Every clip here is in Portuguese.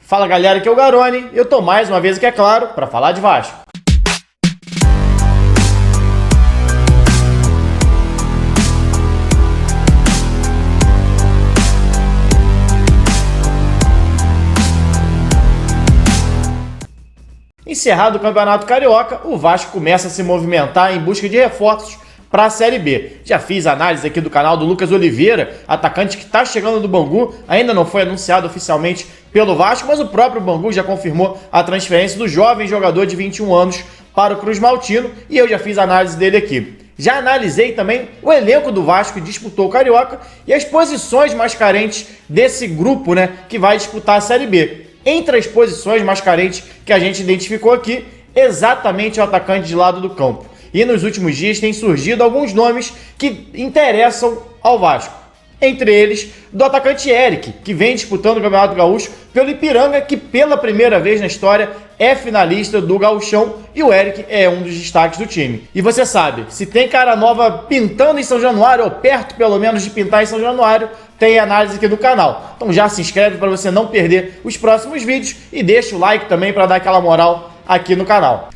Fala galera, aqui é o Garoni, eu tô mais uma vez aqui, é claro, para falar de Vasco. Encerrado o Campeonato Carioca, o Vasco começa a se movimentar em busca de reforços para a Série B. Já fiz análise aqui do canal do Lucas Oliveira, atacante que está chegando do Bangu, ainda não foi anunciado oficialmente pelo Vasco, mas o próprio Bangu já confirmou a transferência do jovem jogador de 21 anos para o Cruz Maltino e eu já fiz análise dele aqui. Já analisei também o elenco do Vasco que disputou o Carioca e as posições mais carentes desse grupo, que vai disputar a Série B. Entre as posições mais carentes que a gente identificou aqui, exatamente o atacante de lado do campo. E nos últimos dias têm surgido alguns nomes que interessam ao Vasco. Entre eles, do atacante Eric, que vem disputando o Campeonato Gaúcho pelo Ipiranga, que pela primeira vez na história é finalista do Gauchão, e o Eric é um dos destaques do time. E você sabe, se tem cara nova pintando em São Januário, ou perto pelo menos de pintar em São Januário, tem análise aqui do canal. Então já se inscreve para você não perder os próximos vídeos e deixa o like também para dar aquela moral aqui no canal.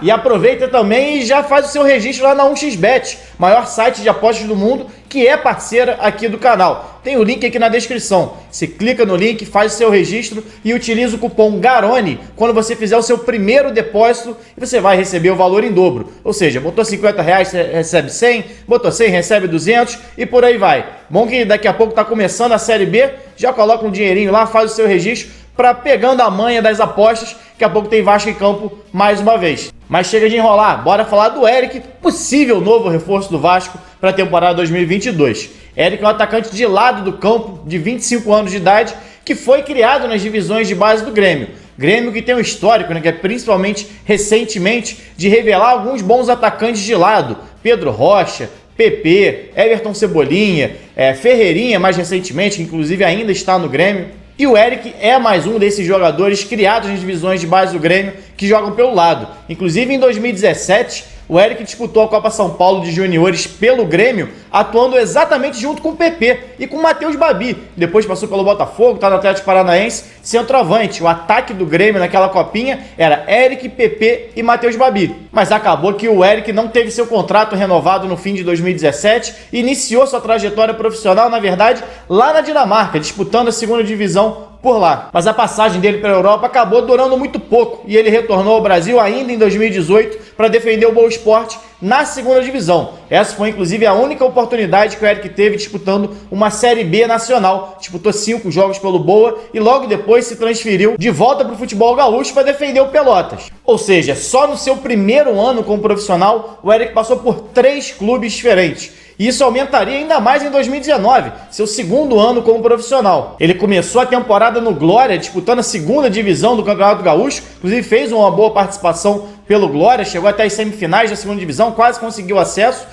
E aproveita também e já faz o seu registro lá na 1xBet, maior site de apostas do mundo, que é parceira aqui do canal. Tem o link aqui na descrição. Você clica no link, faz o seu registro e utiliza o cupom GARONI quando você fizer o seu primeiro depósito e você vai receber o valor em dobro. Ou seja, botou R$50, você recebe 100, botou 100, recebe 200 e por aí vai. Bom que daqui a pouco tá começando a Série B, já coloca um dinheirinho lá, faz o seu registro para pegando a manha das apostas. Daqui a pouco tem Vasco em campo mais uma vez. Mas chega de enrolar, bora falar do Eric, possível novo reforço do Vasco para a temporada 2022. Eric é um atacante de lado do campo, de 25 anos de idade, que foi criado nas divisões de base do Grêmio. Grêmio que tem um histórico, que é principalmente recentemente, de revelar alguns bons atacantes de lado. Pedro Rocha, PP, Everton Cebolinha, Ferreirinha mais recentemente, que inclusive ainda está no Grêmio. E o Eric é mais um desses jogadores criados nas divisões de base do Grêmio que jogam pelo lado. Inclusive em 2017, o Eric disputou a Copa São Paulo de Juniores pelo Grêmio, atuando exatamente junto com o PP e com o Matheus Babi. Depois passou pelo Botafogo, está no Atlético Paranaense, centroavante. O ataque do Grêmio naquela copinha era Eric, PP e Matheus Babi. Mas acabou que o Eric não teve seu contrato renovado no fim de 2017 e iniciou sua trajetória profissional, na verdade, lá na Dinamarca, disputando a segunda divisão por lá. Mas a passagem dele para a Europa acabou durando muito pouco e ele retornou ao Brasil ainda em 2018 para defender o Boa Esporte na segunda divisão. Essa foi inclusive a única oportunidade que o Eric teve disputando uma Série B nacional. Disputou 5 jogos pelo Boa e logo depois se transferiu de volta para o futebol gaúcho para defender o Pelotas. Ou seja, só no seu primeiro ano como profissional, o Eric passou por 3 clubes diferentes. E isso aumentaria ainda mais em 2019, seu segundo ano como profissional. Ele começou a temporada no Glória, disputando a segunda divisão do Campeonato Gaúcho, inclusive fez uma boa participação pelo Glória, chegou até as semifinais da segunda divisão, quase conseguiu acesso,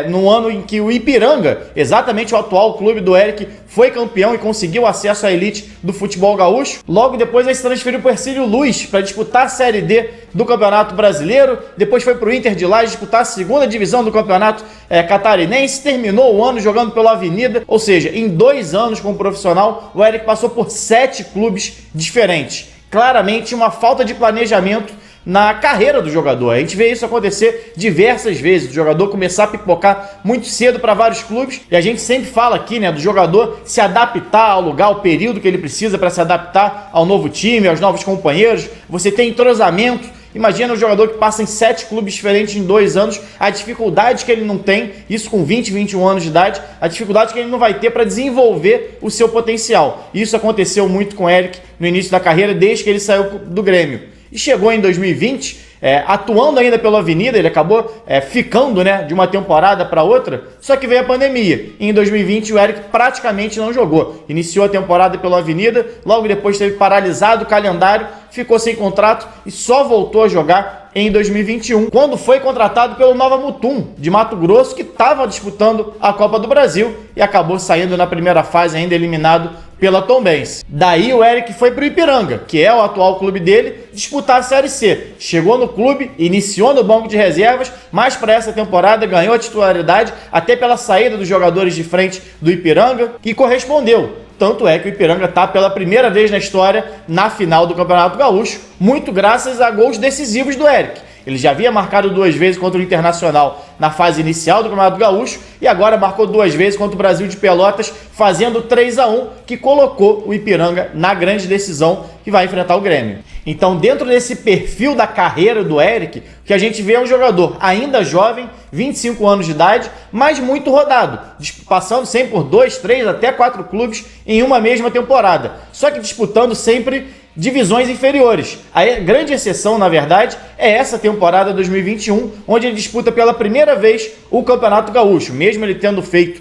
no ano em que o Ipiranga, exatamente o atual clube do Eric, foi campeão e conseguiu acesso à elite do futebol gaúcho. Logo depois ele se transferiu para o Hercílio Luz para disputar a Série D do Campeonato Brasileiro, depois foi para o Inter de Lages disputar a segunda divisão do Campeonato Catarinense, terminou o ano jogando pela Avenida, ou seja, em 2 anos como profissional, o Eric passou por 7 clubes diferentes. Claramente uma falta de planejamento na carreira do jogador. A gente vê isso acontecer diversas vezes, o jogador começar a pipocar muito cedo para vários clubes, e a gente sempre fala aqui, do jogador se adaptar ao lugar, ao período que ele precisa para se adaptar ao novo time, aos novos companheiros. Você tem entrosamento. Imagina um jogador que passa em 7 clubes diferentes em 2 anos, a dificuldade que ele não tem, isso com 20, 21 anos de idade, a dificuldade que ele não vai ter para desenvolver o seu potencial. Isso aconteceu muito com o Eric no início da carreira, desde que ele saiu do Grêmio. E chegou em 2020, atuando ainda pela Avenida, ele acabou ficando de uma temporada para outra, só que veio a pandemia. E em 2020 o Eric praticamente não jogou. Iniciou a temporada pela Avenida, logo depois teve paralisado o calendário, ficou sem contrato e só voltou a jogar em 2021, quando foi contratado pelo Nova Mutum, de Mato Grosso, que estava disputando a Copa do Brasil e acabou saindo na primeira fase, ainda eliminado pela Tombense. Daí o Eric foi para o Ipiranga, que é o atual clube dele, disputar a Série C. Chegou no clube, iniciou no banco de reservas, mas para essa temporada ganhou a titularidade até pela saída dos jogadores de frente do Ipiranga e correspondeu. tanto é que o Ipiranga está pela primeira vez na história na final do Campeonato Gaúcho, muito graças a gols decisivos do Eric. Ele já havia marcado 2 vezes contra o Internacional na fase inicial do Campeonato Gaúcho e agora marcou 2 vezes contra o Brasil de Pelotas, fazendo 3-1, que colocou o Ipiranga na grande decisão que vai enfrentar o Grêmio. Então, dentro desse perfil da carreira do Eric, o que a gente vê é um jogador ainda jovem, 25 anos de idade, mas muito rodado, passando sempre por 2, 3, até 4 clubes em uma mesma temporada, só que disputando sempre divisões inferiores. A grande exceção, na verdade, é essa temporada 2021, onde ele disputa pela primeira vez o Campeonato Gaúcho, mesmo ele tendo feito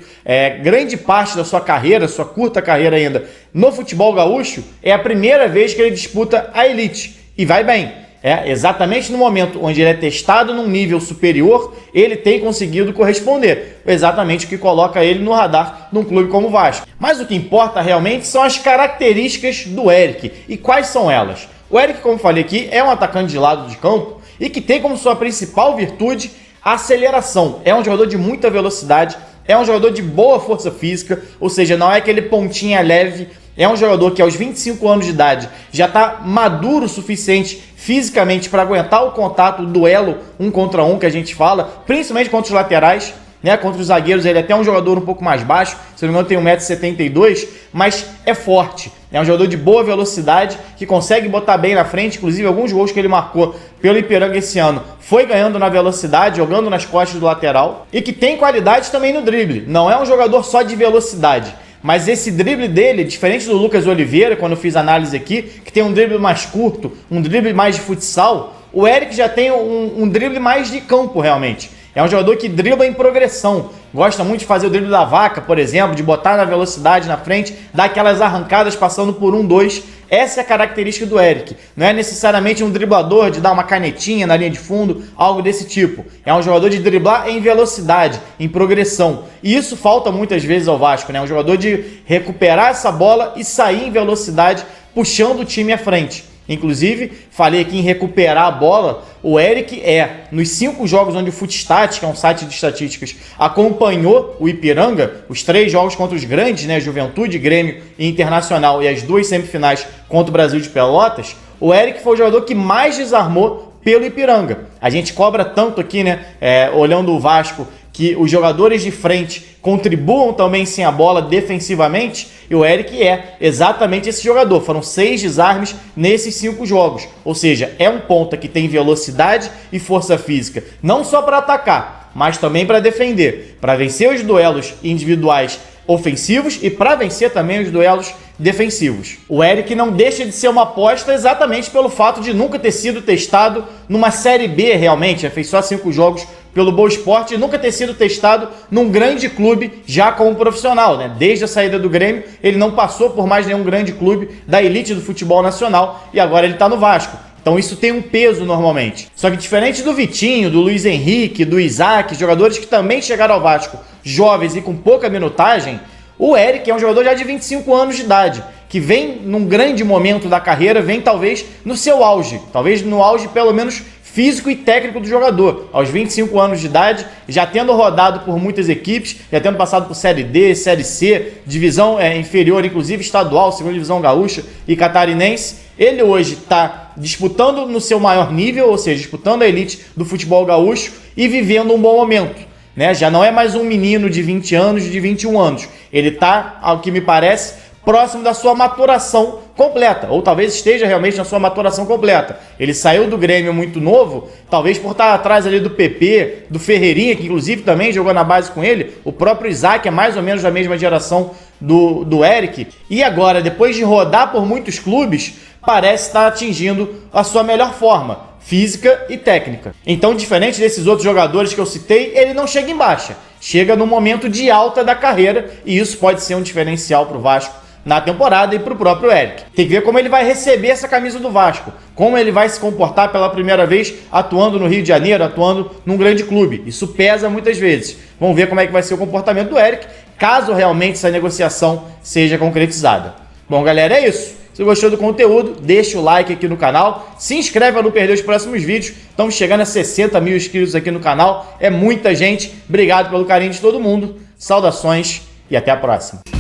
grande parte da sua carreira, sua curta carreira ainda, no futebol gaúcho, é a primeira vez que ele disputa a elite, e vai bem. Exatamente no momento onde ele é testado num nível superior, ele tem conseguido corresponder. Exatamente o que coloca ele no radar de um clube como o Vasco. Mas o que importa realmente são as características do Eric. E quais são elas? O Eric, como falei aqui, é um atacante de lado de campo e que tem como sua principal virtude a aceleração. É um jogador de muita velocidade, é um jogador de boa força física, ou seja, não é aquele pontinha leve. É um jogador que aos 25 anos de idade já está maduro o suficiente fisicamente para aguentar o contato, o duelo 1 contra 1 que a gente fala, principalmente contra os laterais, né? Contra os zagueiros ele é até um jogador um pouco mais baixo, se não me engano tem 1,72 m, mas é forte. É um jogador de boa velocidade, que consegue botar bem na frente, inclusive alguns gols que ele marcou pelo Ipiranga esse ano foi ganhando na velocidade, jogando nas costas do lateral, e que tem qualidade também no drible. Não é um jogador só de velocidade, mas esse drible dele, diferente do Lucas Oliveira, quando eu fiz análise aqui, que tem um drible mais curto, um drible mais de futsal, o Eric já tem um drible mais de campo, realmente. É um jogador que dribla em progressão. Gosta muito de fazer o drible da vaca, por exemplo, de botar na velocidade na frente, dar aquelas arrancadas passando por 1, 2. Essa é a característica do Eric. Não é necessariamente um driblador de dar uma canetinha na linha de fundo, algo desse tipo. É um jogador de driblar em velocidade, em progressão. E isso falta muitas vezes ao Vasco, né? Um jogador de recuperar essa bola e sair em velocidade, puxando o time à frente. Inclusive, falei aqui em recuperar a bola, o Eric nos 5 jogos onde o Footstat, que é um site de estatísticas, acompanhou o Ipiranga, os 3 jogos contra os grandes, né, Juventude, Grêmio e Internacional, e as 2 semifinais contra o Brasil de Pelotas, o Eric foi o jogador que mais desarmou pelo Ipiranga. A gente cobra tanto aqui, né, olhando o Vasco, que os jogadores de frente contribuam também sem a bola defensivamente, e o Eric é exatamente esse jogador. Foram 6 desarmes nesses 5 jogos, ou seja, é um ponta que tem velocidade e força física, não só para atacar, mas também para defender, para vencer os duelos individuais ofensivos e para vencer também os duelos defensivos. O Eric não deixa de ser uma aposta exatamente pelo fato de nunca ter sido testado numa Série B realmente, fez só 5 jogos pelo Boa Esporte e nunca ter sido testado num grande clube já como profissional, né? Desde a saída do Grêmio, ele não passou por mais nenhum grande clube da elite do futebol nacional e agora ele está no Vasco. Então isso tem um peso normalmente. Só que diferente do Vitinho, do Luiz Henrique, do Isaac, jogadores que também chegaram ao Vasco jovens e com pouca minutagem, o Eric é um jogador já de 25 anos de idade, que vem num grande momento da carreira, vem talvez no seu auge, talvez no auge pelo menos físico e técnico do jogador, aos 25 anos de idade, já tendo rodado por muitas equipes, já tendo passado por Série D, Série C, divisão inferior, inclusive estadual, segunda divisão gaúcha e catarinense. Ele hoje está disputando no seu maior nível, ou seja, disputando a elite do futebol gaúcho e vivendo um bom momento, né? Já não é mais um menino de 20 anos, de 21 anos. Ele está, ao que me parece, próximo da sua maturação completa, ou talvez esteja realmente na sua maturação completa. Ele saiu do Grêmio muito novo, talvez por estar atrás ali do PP, do Ferreirinha, que inclusive também jogou na base com ele, o próprio Isaac é mais ou menos da mesma geração do Eric, e agora, depois de rodar por muitos clubes, parece estar atingindo a sua melhor forma, física e técnica. Então, diferente desses outros jogadores que eu citei, ele não chega em baixa, chega no momento de alta da carreira, e isso pode ser um diferencial para o Vasco na temporada e para o próprio Eric. Tem que ver como ele vai receber essa camisa do Vasco, como ele vai se comportar pela primeira vez atuando no Rio de Janeiro, atuando num grande clube. Isso pesa muitas vezes. Vamos ver como é que vai ser o comportamento do Eric, caso realmente essa negociação seja concretizada. Bom, galera, é isso. Se gostou do conteúdo, deixa o like aqui no canal, se inscreve para não perder os próximos vídeos. Estamos chegando a 60 mil inscritos aqui no canal, é muita gente. Obrigado pelo carinho de todo mundo, saudações e até a próxima.